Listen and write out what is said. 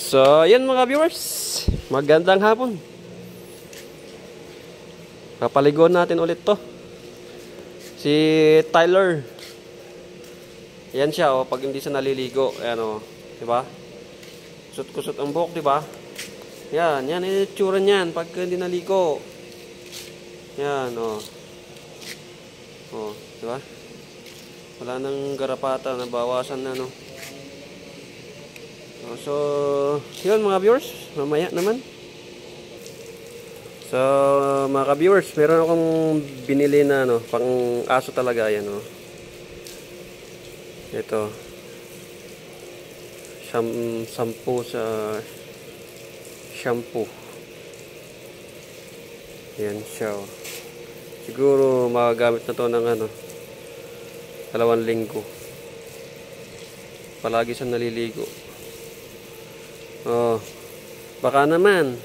So, yan mga viewers. Magandang hapon. Papaligon natin ulit to. Si Tyler. Yan siya, oh, pag hindi siya naliligo. Ayan, oh. Diba? Kusot-kusot ang buhok, diba? Yan, yan yung itsura niyan pag hindi naligo. Yan, oh. Oh, diba? Wala nang garapata, nabawasan na, no? So, yun mga viewers, mamaya naman. So, mga viewers, meron akong binili na pang aso talaga yan, no. Ito. Shampoo sa shampoo. Yan siya. Siguro magagamit na to ng 2 linggo. Palagi siyang naliligo. Oh, baka naman